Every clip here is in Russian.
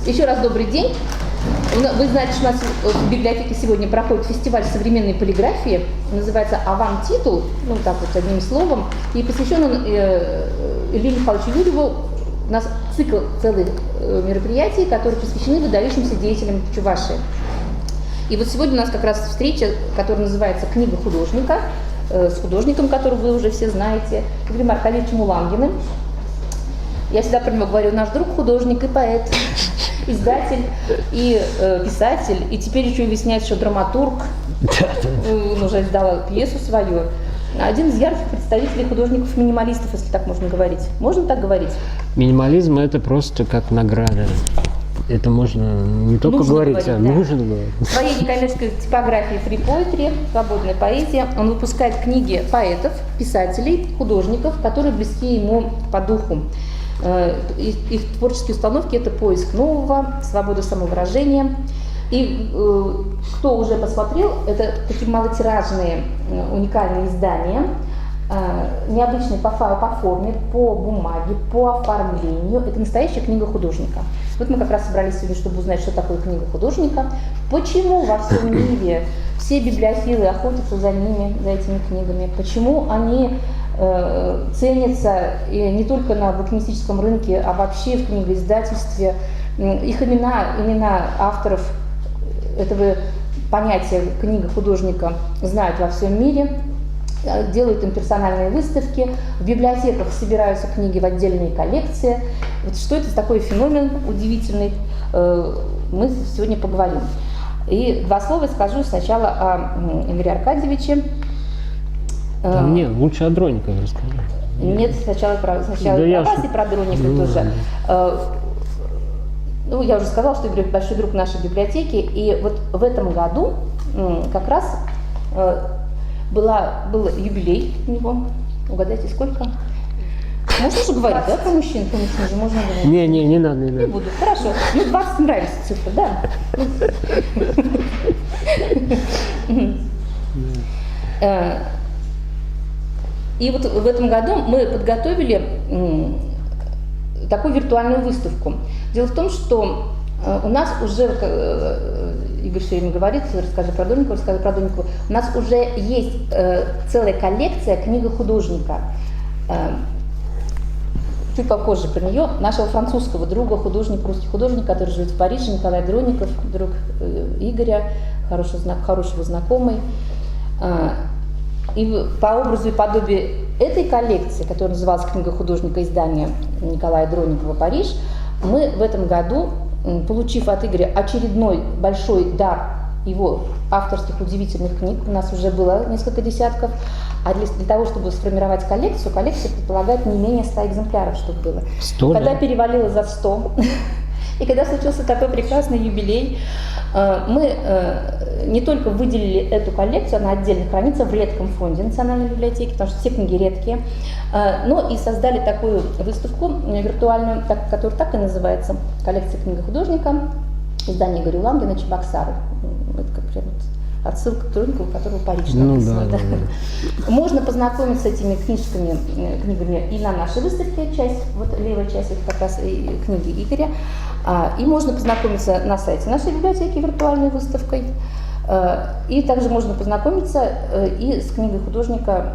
Еще раз добрый день. Вы знаете, что у нас в библиотеке сегодня проходит фестиваль современной полиграфии. Называется «Аван Титул», ну так вот одним словом. И посвящен он Илье Михайловичу Юрьеву. У нас цикл целых мероприятий, которые посвящены выдающимся деятелям Чувашии. И вот сегодня у нас как раз встреча, которая называется «Книга художника», с художником, которого вы уже все знаете, Игорем Аркадьевичем Улангиным. Я всегда про него говорю: наш друг художник и поэт, издатель и писатель, и теперь еще выясняется, что драматург. Он уже издал пьесу свою. Один из ярких представителей художников-минималистов, если так можно говорить. Можно так говорить? Минимализм – это просто как награда. Это можно не только нужно говорить, а нужно говорить. В своей некоммерческой типографии Free Poetry, свободная поэзия, он выпускает книги поэтов, писателей, художников, которые близки ему по духу. Их творческие установки – это поиск нового, свобода самовыражения. И кто уже посмотрел, это такие малотиражные уникальные издания, необычные по форме, по бумаге, по оформлению. Это настоящая книга художника. Вот мы как раз собрались сегодня, чтобы узнать, что такое книга художника, почему во всем мире все библиофилы охотятся за ними, за этими книгами, почему они ценятся и не только на букинистическом рынке, а вообще в книгоиздательстве. Их имена авторов этого понятия книга художника знают во всем мире, делают им персональные выставки, в библиотеках собираются книги в отдельные коллекции. Вот что это за такой феномен удивительный, мы сегодня поговорим. И два слова скажу сначала о Игоре Аркадьевиче. Да мне лучше о Дроникове расскажи. Нет, сначала про вас и про Дроникова тоже. Ну, я уже сказала, что Игорь большой друг нашей библиотеки, и вот в этом году как раз был юбилей у него. Угадайте, сколько? Можно же говорить, да, про мужчин? Про мужчин же можно говорить? Не надо, не надо. Не буду. Хорошо. Ну, 20 нравится цифра, да? И вот в этом году мы подготовили такую виртуальную выставку. Дело в том, что у нас уже, Игорь все время говорит, расскажи про Дроникова, у нас уже есть целая коллекция книга художника. Чуть попозже про нее, нашего французского друга, художника, русский художник, который живет в Париже, Николай Дроников, друг Игоря, хорошего знакомый. И по образу и подобию этой коллекции, которая называлась «Книга художника», издания Николая Дроникова «Париж», мы в этом году, получив от Игоря очередной большой дар его авторских удивительных книг, у нас уже было несколько десятков, а для того, чтобы сформировать коллекция предполагает не менее 100 экземпляров, чтобы было. 100, когда да? перевалило за 100, и когда случился такой прекрасный юбилей, мы не только выделили эту коллекцию, она отдельно хранится в редком фонде Национальной библиотеки, потому что все книги редкие, но и создали такую выставку виртуальную, которая так и называется «Коллекция книги художника», издание Игоря Улангина «Чебоксары». Это как прям отсылка к Дроникову, которого Париж написано. Да. Можно познакомиться с этими книгами и на нашей выставке, вот левая часть, это как раз и книги Игоря, и можно познакомиться на сайте нашей библиотеки виртуальной выставкой, и также можно познакомиться и с книгой художника,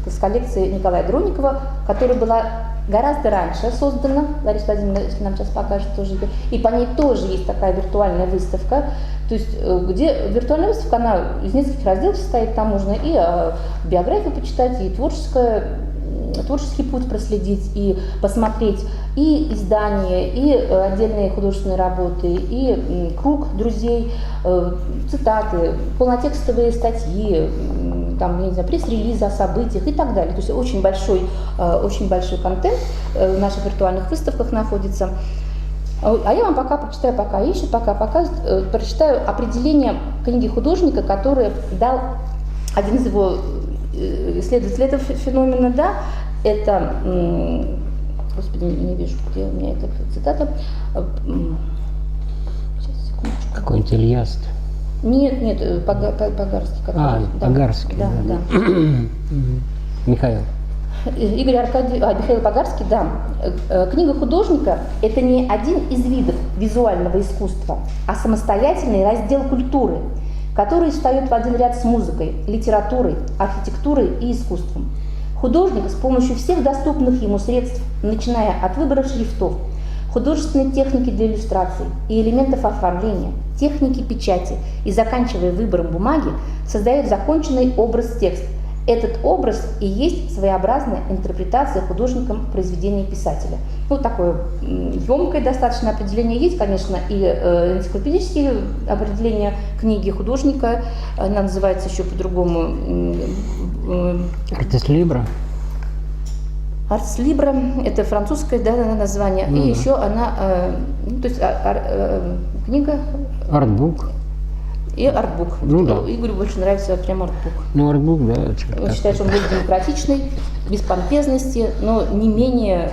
с коллекцией Николая Дроникова, которая была гораздо раньше создана, Лариса Владимировна, если нам сейчас покажет тоже, и по ней тоже есть такая виртуальная выставка, то есть где виртуальная выставка, она из нескольких разделов состоит, там можно и биографию почитать, и творческий путь проследить, и посмотреть и издания, и отдельные художественные работы, и круг друзей, цитаты, полнотекстовые статьи, там, не знаю, пресс-релизы о событиях и так далее. То есть очень большой контент в наших виртуальных выставках находится. А я вам пока прочитаю, прочитаю определение книги художника, которое дал один из его исследователей этого феномена, да, это, господи, не вижу, где у меня эта цитата. Сейчас, секундочку. Какой-нибудь Ильяст. Нет, Погарский. Погарский, да. Михаил. Михаил Погарский, да. Книга художника – это не один из видов визуального искусства, а самостоятельный раздел культуры, который встает в один ряд с музыкой, литературой, архитектурой и искусством. Художник с помощью всех доступных ему средств, начиная от выбора шрифтов, художественной техники для иллюстраций и элементов оформления, техники печати и заканчивая выбором бумаги, создает законченный образ-текст. Этот образ и есть своеобразная интерпретация художником произведения писателя. Ну, такое емкое достаточно определение есть, конечно, и энциклопедические определения книги художника. Она называется еще по-другому. Артис Либра. Артис Либра – это французское, да, название. Ну, и да. еще она, то есть книга Артбук. и артбук. Ну, да. Игорю больше нравится прям артбук. Ну, артбук, да. Он считает, что он более демократичный, без помпезности, но не менее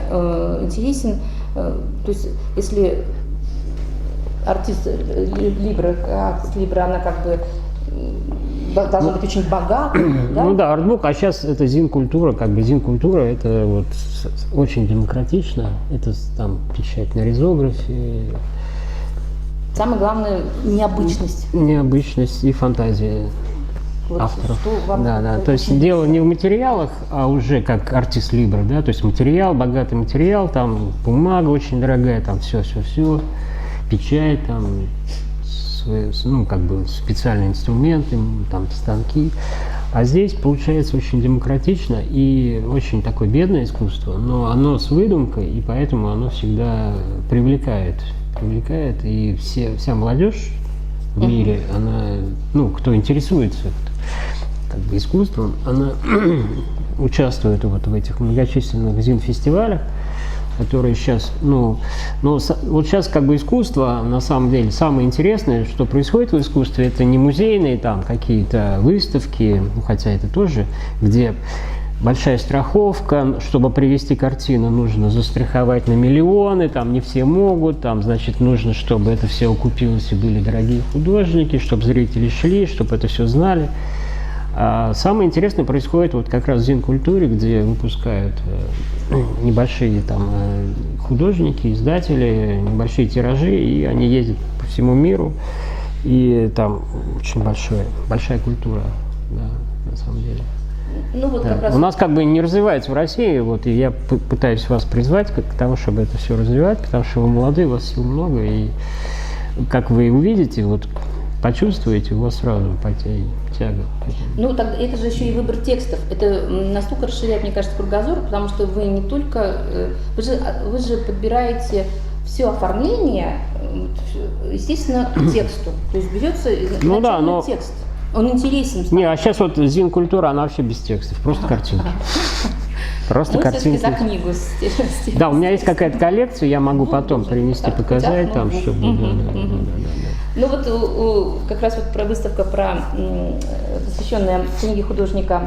интересен. То есть, если артист Либра, она как бы должна быть очень богата. Да? Ну да, артбук, а сейчас это зин-культура, как бы зин-культура, это вот очень демократично, это там печать на ризографе. Самое главное – необычность. Необычность и фантазия Вот авторов. что вам Да. То есть очень дело не в материалах, а уже как артист Либра, да, то есть материал, богатый материал, там бумага очень дорогая, там все, печать, там ну, как бы специальные инструменты, там станки. А здесь получается очень демократично и очень такое бедное искусство, но оно с выдумкой, и поэтому оно всегда привлекает, и вся молодежь в мире, она, ну, кто интересуется как бы искусством, она участвует вот в этих многочисленных зин-фестивалях, которые сейчас, вот сейчас как бы искусство, на самом деле, самое интересное, что происходит в искусстве, это не музейные там какие-то выставки, хотя это тоже, где большая страховка, чтобы привести картину, нужно застраховать на миллионы, там не все могут, там, значит, нужно, чтобы это все окупилось и были дорогие художники, чтобы зрители шли, чтобы это все знали. А самое интересное происходит вот как раз в зин-культуре, где выпускают небольшие там художники, издатели, небольшие тиражи, и они ездят по всему миру, и там очень большая культура, да, на самом деле. Ну, вот как Да. раз... У нас как бы не развивается в России, вот, и я пытаюсь вас призвать к тому, чтобы это все развивать, потому что вы молодые, у вас сил много, и как вы увидите, вот почувствуете, у вас сразу тяга. Ну, тогда это же еще и выбор текстов. Это настолько расширяет, мне кажется, кругозор, потому что вы не только... Вы же подбираете все оформление, естественно, к тексту. То есть берется изначально текст. Он интересен. Не, а сейчас вот зин-культура, она вообще без текстов, просто картинки. Просто картинки. За книгу. Да, у меня есть какая-то коллекция, я могу потом принести, показать там, чтобы... Ну вот как раз вот выставка, посвященная книге художника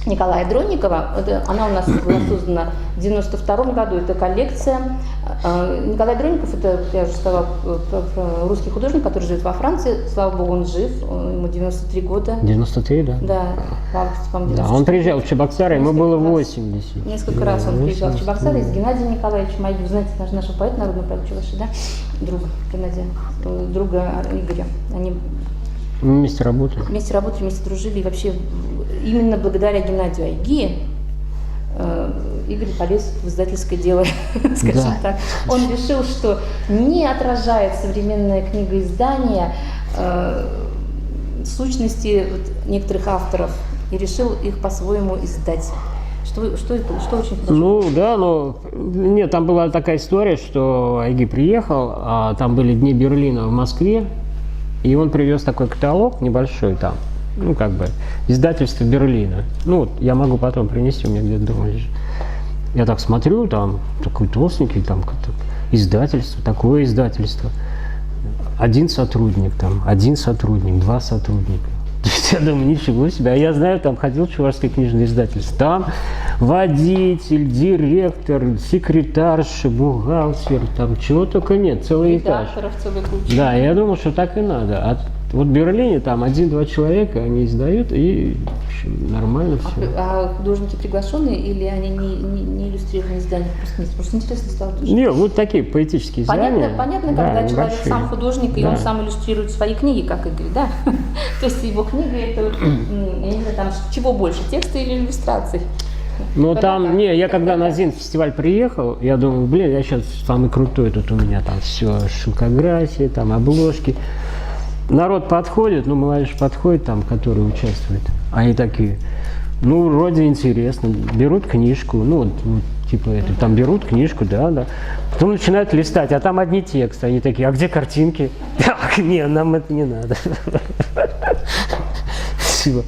Николая Дронникова, она у нас была создана в 1992 году, это коллекция. Николай Дронников, это, я уже сказала, русский художник, который живет во Франции, слава богу, он жив, ему 93 года. 93, да? Да, в августе, по-моему, 94. Да, он приезжал в Чебоксары, ему было 80. Несколько раз он приезжал в Чебоксары с Геннадием Николаевичем, вы знаете, нашего поэта народного Павла Чуваши, да? Друга Геннадия, друга Игоря. Они вместе работали. Вместе дружили, и вообще именно благодаря Геннадию Айги Игорь полез в издательское дело, скажем так. Он решил, что не отражает современное книгоиздание сущности некоторых авторов, и решил их по-своему издать. Что очень хорошо. Ну да, но нет, там была такая история, что Айги приехал, а там были Дни Берлина в Москве, и он привез такой каталог небольшой там, ну как бы издательство Берлина. Ну вот я могу потом принести, у меня где-то дома лежит. Я так смотрю, там такой толстенький, там издательство, такое издательство. Один сотрудник, два сотрудника. То есть я думаю, ничего себе. А я знаю, там ходил Чувашское книжное издательство. Там водитель, директор, секретарша, бухгалтер, там чего только нет, целый этаж. Редакторов целый куча. Да, я думал, что так и надо. Вот в Берлине там 1-2 человека, они издают, и в общем, нормально все. А художники приглашенные или они не иллюстрированные издания? Просто интересно стало. Не, вот такие поэтические издания. Понятно, да, когда человек небольшие. сам художник, и Да. он сам иллюстрирует свои книги, как Игорь, да? То есть его книга это, я не знаю, там чего больше, текста или иллюстраций? Ну Когда там, так? не, я когда на Зин-фестиваль приехал, я думал, блин, я сейчас самый крутой, тут у меня там все, шелкография, там обложки. Народ подходит, ну молодежь подходит там, которые участвуют, они такие, ну вроде интересно, берут книжку, ну вот типа это, там берут книжку, да, потом начинают листать, а там одни тексты, они такие, а где картинки? Так, не, нам это не надо. Все.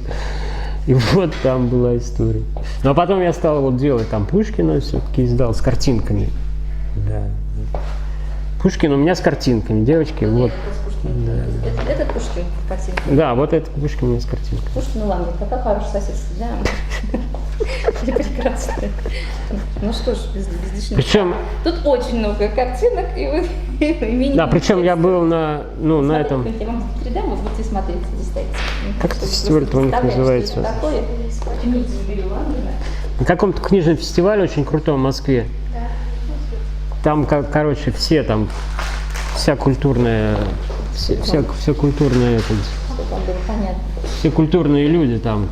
И вот там была история. Ну а потом я стал вот делать там Пушкина, все-таки издал с картинками. Да. Пушкин у меня с картинками, девочки, вот. Да. Это Пушкин, картинка. Да, вот это Пушкин у меня с картинкой. Пушкин и Лангер, какая хорошая соседство, да? Прекрасно. Ну что ж, без лишних. Причем, Тут очень много картинок, и вы имеете... да, причем я был на, ну, на этом, Я вам передам, вы будете смотреть, листать. как это фестиваль-то у них называется? Что это такое? На каком-то книжном фестивале очень крутом в Москве. Там, короче, все там, вся культурная, все культурные, Что там было понятно. все культурные люди там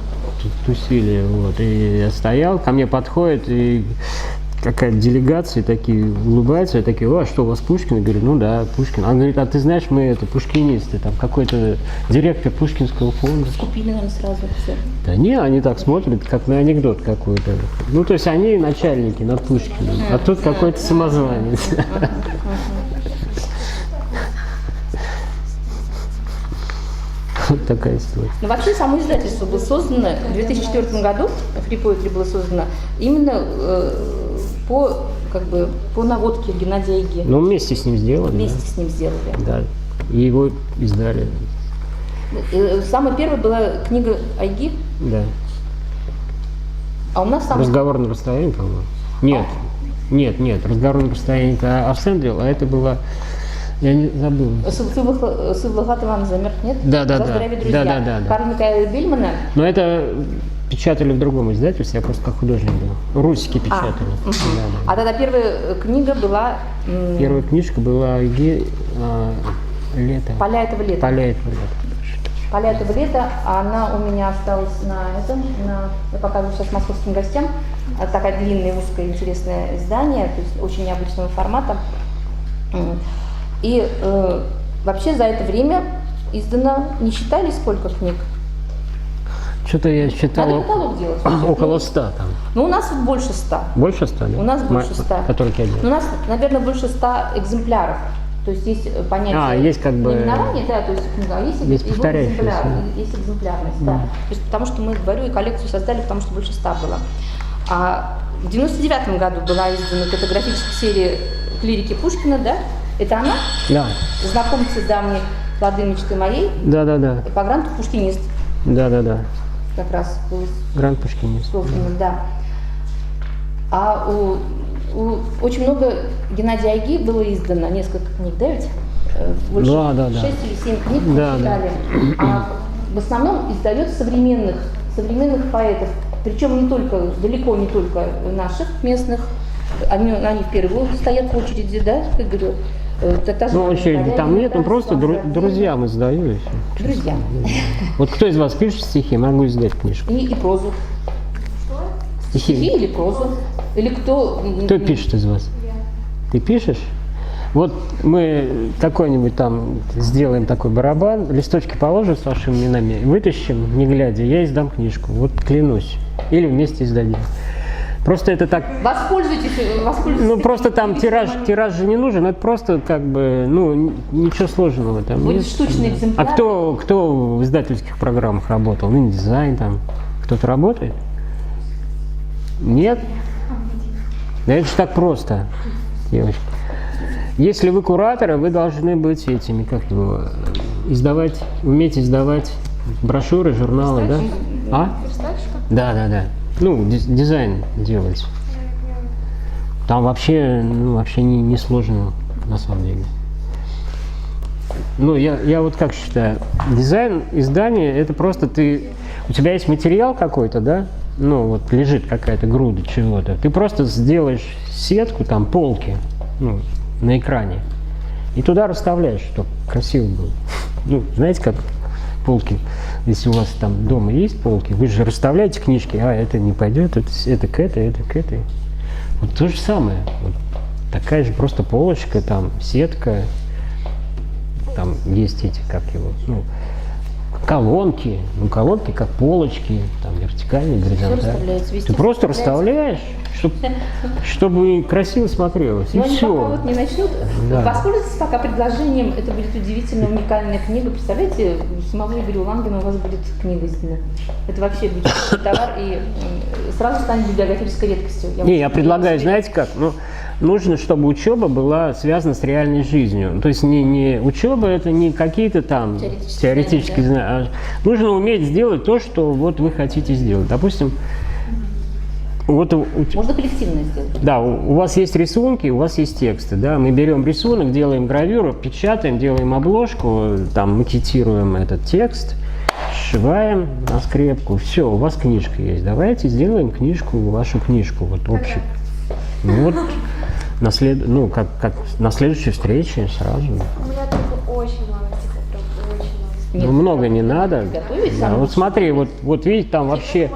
тусили, вот, и я стоял, ко мне подходит, и какая-то делегация, такие улыбаются, я такие, а что, у вас Пушкин? Я говорю, ну да, Пушкин. Он говорит, а ты знаешь, мы это пушкинисты, там какой-то директор Пушкинского фонда. Купили, наверное, сразу все. Да не, они так смотрят, как на анекдот какой-то. Ну, то есть они начальники над Пушкиным, а тут какой-то самозванец. Вот такая история. Но вообще само издательство было создано в 2004 году, Free Poetry было создано именно по наводке Геннадия Айги. Ну, вместе с ним сделали. Вместе с ним сделали. Да. И его издали. Самая первая была книга Айги, Да. а у нас самая... Разговор на расстоянии, по-моему. Нет, разговор на расстоянии это Арсендрил, а это была. Я не забыл. Сывлахат Иван замер, нет? Да. «За здравие, друзья». Да. Карл Микаэля Бильмана. Но это печатали в другом издательстве, я просто как художник был. Русики печатали. Угу. Да. А тогда первая книга была Первая книжка была «Лето». «Поля этого лета». «Поля этого лета». «Поля этого лета», она у меня осталась я показываю сейчас московским гостям, такая длинная, узкое, интересное издание, то есть очень необычного формата. И вообще за это время издано, не считали сколько книг? Что-то я считал Надо каталог делать. вообще. около 100 там. Ну, у нас больше 100. Больше 100, да? У нас больше 100. Которых я делал. У нас, наверное, больше 100 экземпляров. То есть есть понятие есть как бы наименование, да, то есть книга, а есть есть его повторяющиеся, экземпляр, да. есть экземплярность, да. То есть потому что мы, говорю, и коллекцию создали, потому что больше 100 было. А в 99 году была издана катаграфическая серия клирики Пушкина, да? Это она? Да. Знакомцы давние плоды мечты моей. Да. По гранту пушкинист Да. как раз был Гранд Пушкинист. создан, да. А очень много Геннадия Айги было издано, несколько книг, да ведь? Больше Да. 6 или 7 книг мы Да. читали. А в основном издает современных поэтов. Причем далеко не только наших местных. Они в первую стоят в очереди, да, как говорю. Ну, очереди там нет, просто друзьям издаю. И все. Друзья. Вот кто из вас пишет стихи, могу издать книжку. И прозу. Стихи или прозу. Или кто... Кто пишет из вас? Ты пишешь? Вот мы какой-нибудь там сделаем такой барабан, листочки положим с вашими именами, вытащим, не глядя, я издам книжку. Вот клянусь. Или вместе издадим. Просто это так... Воспользуйтесь. Ну, просто там тираж же не нужен, это просто как бы, ну, ничего сложного там Будет нет. штучный экземпляр. А кто в издательских программах работал? Ну, дизайн там. Кто-то работает? Нет? Да это же так просто, девочки. Если вы кураторы, вы должны быть этими, уметь издавать брошюры, журналы, да? А? Да. Ну, дизайн делать. Там вообще не сложно, на самом деле. Ну, я вот как считаю, дизайн издания, это просто у тебя есть материал какой-то, да, ну, вот лежит какая-то груда чего-то, ты просто сделаешь сетку, там, полки, ну, на экране, и туда расставляешь, чтобы красиво было. Ну, знаете, как полки, если у вас там дома есть полки, вы же расставляете книжки, это не пойдет, это к этой. Вот то же самое. Вот такая же просто полочка, там, сетка, там есть эти, как его, ну, колонки, колонки как полочки, там, вертикальные, горизонтальные. Ты просто расставляешь, чтобы красиво смотрелось, и Но они все. пока вот не начнут Да. воспользоваться пока предложением, это будет удивительно уникальная книга. Представляете, у самого Игоря Лангина у вас будет книга издана. Это вообще будет товар и сразу станет библиографической редкостью. Я предлагаю, знаете как, нужно, чтобы учеба была связана с реальной жизнью. То есть не учеба, это не какие-то там теоретические знания, а нужно уметь сделать то, что вот вы хотите сделать. Допустим, вот можно коллективно сделать. Да, у вас есть рисунки, у вас есть тексты, да, мы берем рисунок, делаем гравюру, печатаем, делаем обложку, там макетируем этот текст, сшиваем на скрепку, все, у вас книжка есть, давайте сделаем книжку, вашу книжку, вот общую. Ну вот, как на следующей встрече сразу. У меня только очень много стихов, прям очень много. Ну, много не надо. Да, вот смотри, вот видите, там вообще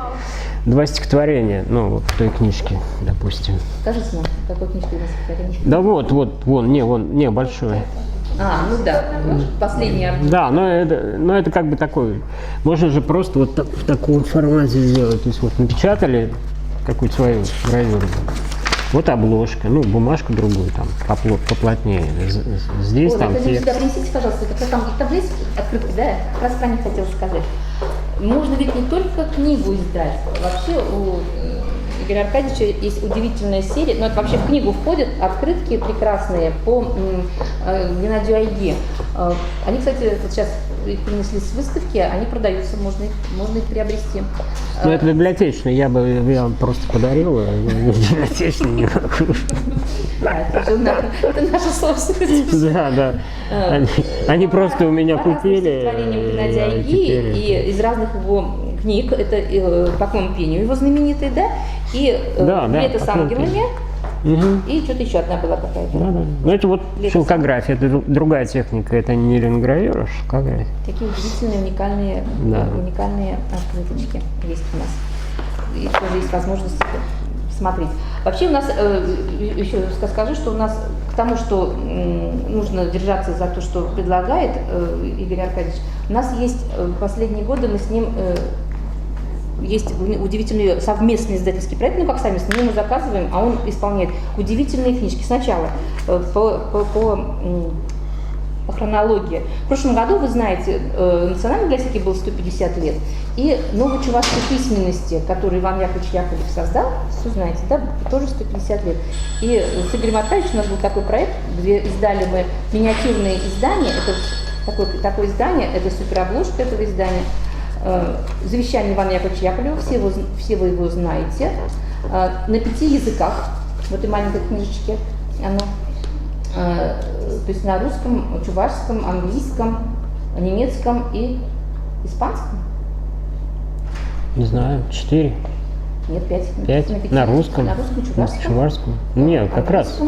2 стихотворения, ну, вот в той книжке, допустим. Скажите нам, какой книжка у нас стихотворение? Да вон, большое. Ну да, последний арт. Да, но это как бы такой, можно же просто вот так, в таком формате сделать, то есть вот напечатали какую-то свою гравюру, вот обложка, ну, бумажку другую там, поплотнее, здесь там это текст. сюда принесите, пожалуйста, это там есть открытки, да? Как раз про них хотела сказать. Можно ведь не только книгу издать. Вообще у Игоря Аркадьевича есть удивительная серия, но это вообще в книгу входят открытки прекрасные по Геннадию Айге. Они, кстати, вот сейчас их принесли с выставки, они продаются, можно их приобрести. Ну, это библиотечный, я вам просто подарил, библиотечный не могу. Это наша собственность. Да. Они просто у меня купили. Стихотворение Геннадия Айги и из разных его книг, это «Поклон пению» его знаменитый, да, и «Лето с ангелами», и что-то еще одна была какая-то. Да. Ну это вот шелкография, это другая техника, это не лингравюра, а шелкография. Такие удивительные, уникальные открыточки есть у нас. И тоже есть возможность смотреть. Вообще у нас, еще скажу, что у нас к тому, что нужно держаться за то, что предлагает Игорь Аркадьевич, у нас есть последние годы, мы с ним есть удивительный совместный издательский проект, как совместный, мы ему заказываем, а он исполняет удивительные книжки. Сначала по хронологии. В прошлом году, вы знаете, Национальной библиотеке было 150 лет, и новой чувашской письменности, которую Иван Яковлевич Яковлев создал, все знаете, да, тоже 150 лет. И с Игорем Аркадьевичем у нас был такой проект, где издали мы миниатюрные издания, это такое издание, это суперобложка этого издания, «Завещание Ивана Яковлевича Яковлева», все вы его знаете, на 5 языках, в этой маленькой книжечке оно, то есть на русском, чувашском, английском, немецком и испанском. Не знаю, 4. Нет, 5. 5? На русском? На русском, чувашском. Нет, как раз.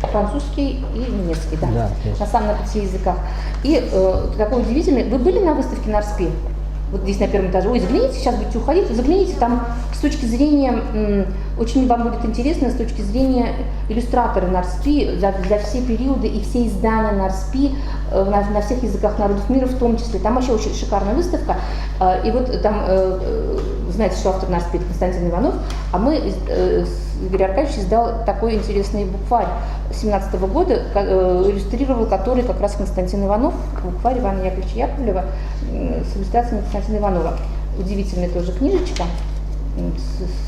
Французский и немецкий, да. Да, на самом на 5 языках. И такой удивительный. Вы были на выставке Нарспи? Вот здесь на первом этаже. Ой, загляните, сейчас будете уходить, загляните, там с точки зрения, очень вам будет интересно, с точки зрения иллюстратора Нарспи за все периоды и все издания Нарспи на всех языках народов мира в том числе. Там вообще очень шикарная выставка. И вот там, знаете, что автор Нарспи — это Константин Иванов, а Игорь Аркадьевич издал такой интересный букварь 17 года, иллюстрировал который как раз Константин Иванов, букварь Ивана Яковлевича Яковлева с иллюстрациями Константина Иванова. Удивительная тоже книжечка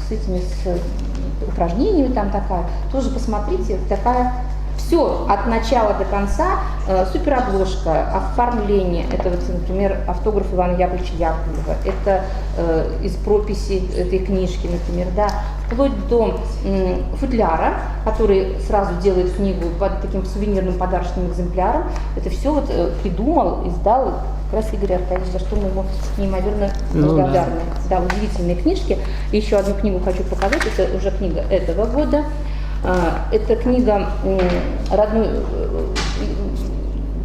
с этими упражнениями там такая. Тоже посмотрите, такая все от начала до конца, суперобложка, оформление, это вот, например, автограф Ивана Яковлевича Яковлева, это из прописи этой книжки, например, да, вплоть до футляра, который сразу делает книгу под таким сувенирным подарочным экземпляром. Это все вот придумал, издал как раз Игорь Аркадьевич, за что мы ему неимоверно благодарны. Да, удивительные книжки. Еще одну книгу хочу показать, это уже книга этого года. Эта книга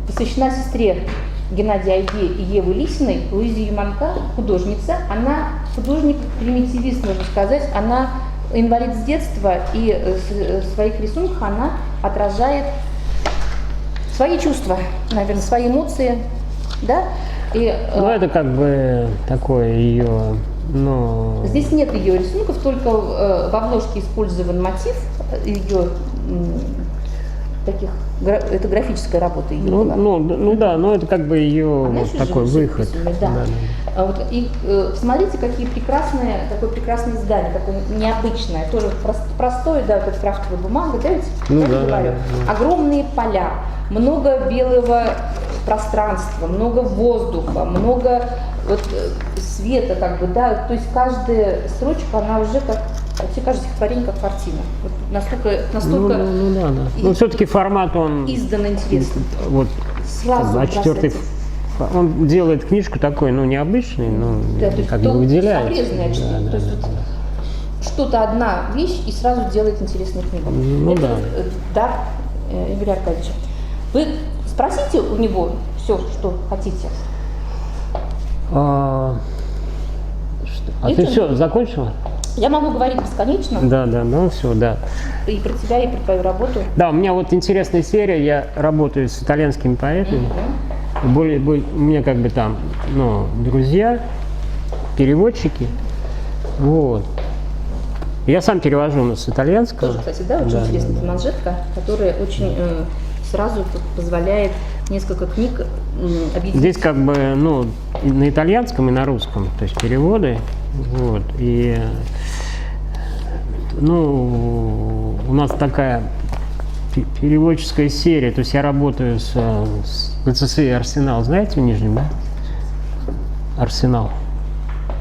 посвящена сестре Геннадия Айге и Евы Лисиной, Луизе Юманка, художница. Она художник-примитивист, можно сказать. Она инвалид с детства, и в своих рисунках она отражает свои чувства, наверное, свои эмоции. Да? И, ну, это как бы такое ее, ну... Здесь нет ее рисунков, только в обложке использован мотив ее таких, это графическая работа ее была. Ну да, но это как бы ее вот такой выход. Да. Вот, и смотрите, какое прекрасное издание, такое необычное, тоже простое, да, вот эта крафтовая бумага, да, ведь, говорю. Огромные поля, много белого пространства, много воздуха, много вот света, как бы, да, то есть каждая строчка, она уже как, вообще каждое стихотворение как картина. Вот настолько да. Но все-таки формат он издан интересно. Вот сразу А4 он делает книжку такой, ну, необычный, но да, то есть как бы выделяет. Да, то есть вот что-то одна вещь и сразу делает интересную книгу. Ну, это дар Игоря Аркадьевича. Вы спросите у него все, что хотите. Ты все закончила? Я могу говорить бесконечно. Да, ну все, да. И про тебя, и про твою работу. Да, у меня вот интересная серия, я работаю с итальянскими поэтами. У меня как бы там, ну, друзья, переводчики. Вот. Я сам перевожу у нас с итальянского. Тоже, кстати, да, очень интересная манжетка, которая очень сразу позволяет несколько книг объединить. Здесь как бы, ну, и на итальянском, и на русском, то есть переводы. Вот. И, ну, у нас такая переводческая серия, то есть я работаю с ГЦСИ «Арсенал», знаете, в Нижнем, да? «Арсенал»,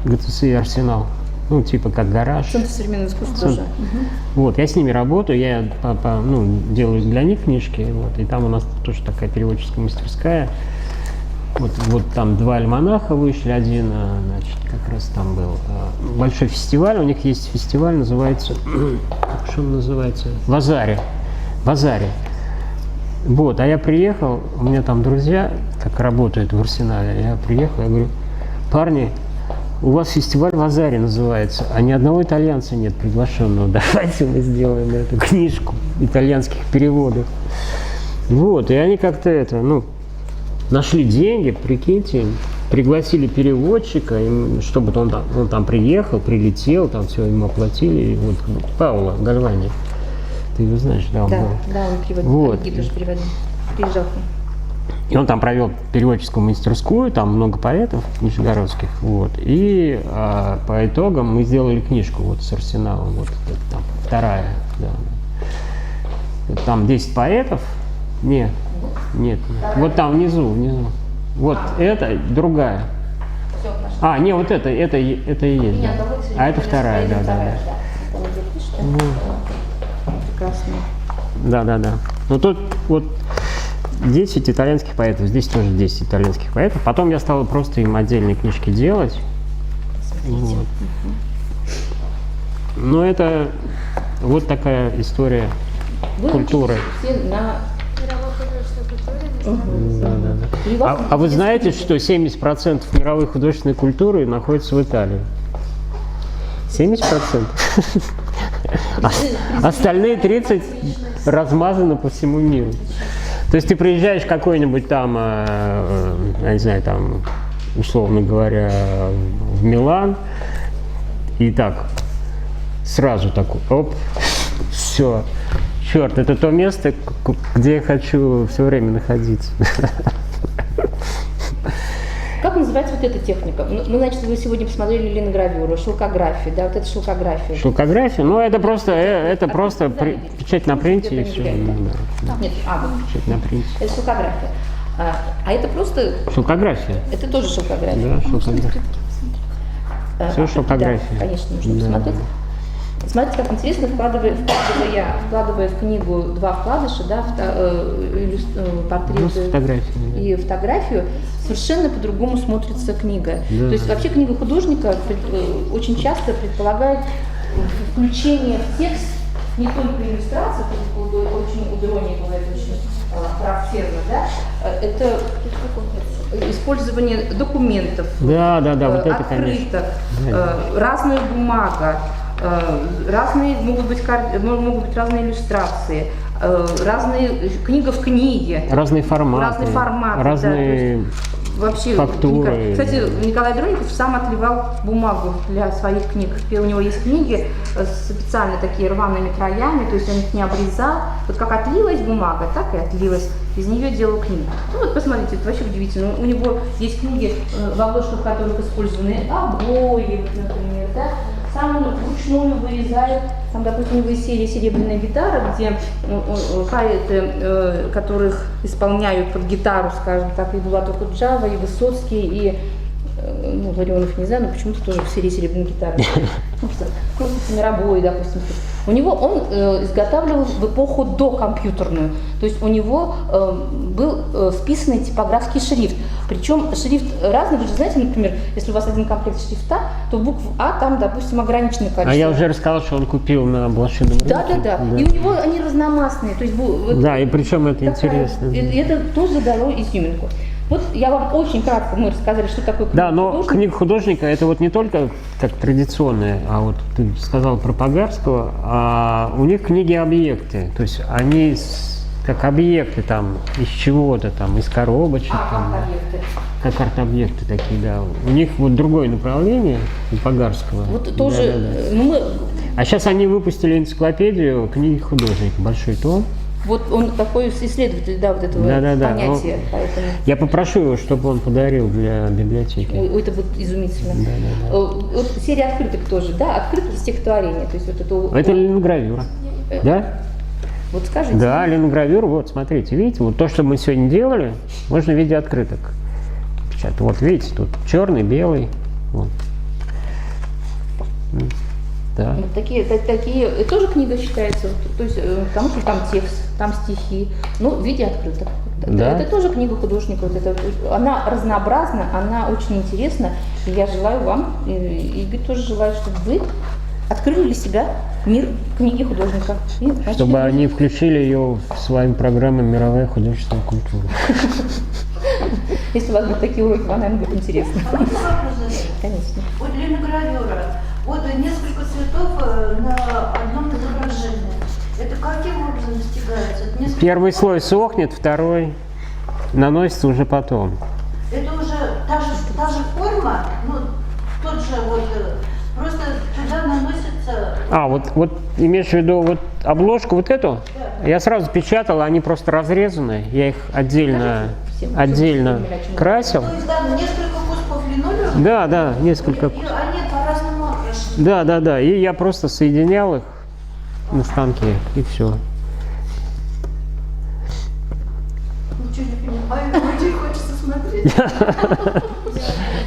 ГЦСИ «Арсенал», ну, типа как гараж. Центр современного искусства тоже. Вот, я с ними работаю, я делаю для них книжки, вот, и там у нас тоже такая переводческая мастерская. Вот там 2 альманаха вышли, один, значит, как раз там был большой фестиваль, у них есть фестиваль, называется, что он называется, в Азаре. Вот, а я приехал, у меня там друзья, как работают в Арсенале, я приехал, я говорю: парни, у вас фестиваль в Азаре называется, а ни одного итальянца нет приглашенного, давайте мы сделаем эту книжку итальянских переводов. Вот, и они как-то нашли деньги, прикиньте, пригласили переводчика, чтобы он там приехал, прилетел, там все ему оплатили. И вот Паула Гальвани, ты его знаешь, да, он был. Да, он переводил, вот. тоже переводил, приезжал. И он там провел переводческую мастерскую, там много поэтов нижегородских, вот. И по итогам мы сделали книжку вот с Арсеналом, вот это там вторая, да. Там 10 поэтов, нет, вот там внизу. Вот это другая. Не, вот это и есть. Да. А это вторая, да. Прекрасно. Да. Ну тут вот 10 итальянских поэтов, здесь тоже 10 итальянских поэтов. Потом я стал просто им отдельные книжки делать. Вот. Но это вот такая история культуры. Все на... А вы знаете, что 70% мировой художественной культуры находится в Италии? 70%? Остальные 30% размазаны по всему миру. То есть ты приезжаешь в какой-нибудь там, я не знаю, там, условно говоря, в Милан, и так, сразу такой, оп, все. Черт, это то место, где я хочу все время находиться. Как называется вот эта техника? Мы, значит, вы сегодня посмотрели линогравюру, шелкографию, да, вот это шелкография. Шелкография? Ну, это просто печать на принте и все. Нет, печать на принте. Это шелкография. А это просто... Шелкография. Это тоже шелкография. Да, шелкография. Все шелкография. Да, конечно, нужно посмотреть. Смотрите, как интересно, вкладывая в книгу два вкладыша, да, портрет и фотографию, совершенно по-другому смотрится книга. Да. То есть вообще книга художника очень часто предполагает включение в текст не только иллюстрации, очень у Дрони бывает очень характерно, да, это использование документов, Да, вот это, открыток, конечно. разная бумага, разные могут быть разные иллюстрации, разные книга в книге, Разные форматы, разные вообще фактуры. Кстати, Николай Дронников сам отливал бумагу для своих книг. У него есть книги с специально такие рваными краями, то есть он их не обрезал. Вот как отлилась бумага, так и отлилась. Из нее делал книгу. Ну вот посмотрите, это вообще удивительно. У него есть книги, в обложках которых использованы обои, например, да. Сам он вручную вырезает, там, допустим, у него есть серия «Серебряная гитара», где поэты, которых исполняют под гитару, скажем так, и Булат Окуджава, и Высоцкий, и Ларионов, не знаю, но почему-то тоже в серии «Серебряная гитара». Мировой, допустим. У него он изготавливал в эпоху докомпьютерную, то есть у него был вписанный типографский шрифт. Причем шрифт разный, вы же знаете, например, если у вас один комплект шрифта, то букв А там, допустим, ограниченное количество. А я уже рассказал, что он купил на блошином рынке. Да. И у него они разномастные. То есть, да, и причем это интересно. И это тоже дало изюминку. Вот я вам очень кратко, мы рассказали, что такое книга Да, но художника. книга художника это вот не только как традиционная, а вот ты сказал про Погарского, а у них книги-объекты, то есть они как объекты там из чего-то там, из коробочек, там, как арт-объекты такие, да. У них вот другое направление у Погарского. Вот тоже, Да. А сейчас они выпустили энциклопедию книги художника, большой том. вот он такой исследователь, да, вот этого Да. понятия, поэтому... Я попрошу его, чтобы он подарил для библиотеки. Ой, это вот изумительно. Да. Вот серия открыток тоже, да, открытки стихотворения, то есть вот это... Это линогравюра, да? Вот скажите. Да, линогравюра, вот смотрите, видите, вот то, что мы сегодня делали, можно в виде открыток печатать. Вот видите, тут черный, белый, вот. Да. Вот такие, это тоже книга считается, то есть, потому что там текст, там стихи, ну, в виде открыток. Да. Это тоже книга художника. Вот это, она разнообразна, она очень интересна. И я желаю вам, и Игорь тоже желаю, чтобы вы открыли для себя мир книги художника. И начали Чтобы они включили ее в свою программу «Мировая художественная культура». Если у вас будут такие уроки, вам, наверное, будет интересно. А можно вопрос задать? Конечно. Вот линогравюра. Вот несколько цветов на одном изображении. Это каким образом достигается? Это несколько... Первый слой сохнет, второй наносится уже потом. Это уже та же форма, ну, тот же вот, просто туда наносится... А, вот имеешь в виду вот обложку вот эту? Да. Я сразу печатал, они просто разрезаны, я их отдельно красил. То есть там несколько кусков линолеума? Да, несколько. И они по-разному окрашены. Да, и я просто соединял их на станке, и все. Ничего не понимаю, очень хочется смотреть.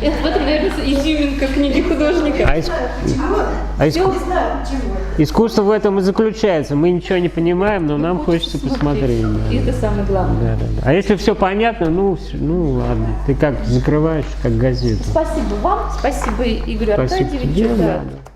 Это, наверное, изюминка книги художника. А Не знаю, почему. искусство в этом и заключается. Мы ничего не понимаем, но нам хочется посмотреть. И это самое главное. Да. А если все понятно, ну ладно. Ты как закрываешь, как газету. Спасибо вам, спасибо Игорю Спасибо Аркадьевичу. тебе, Да. да.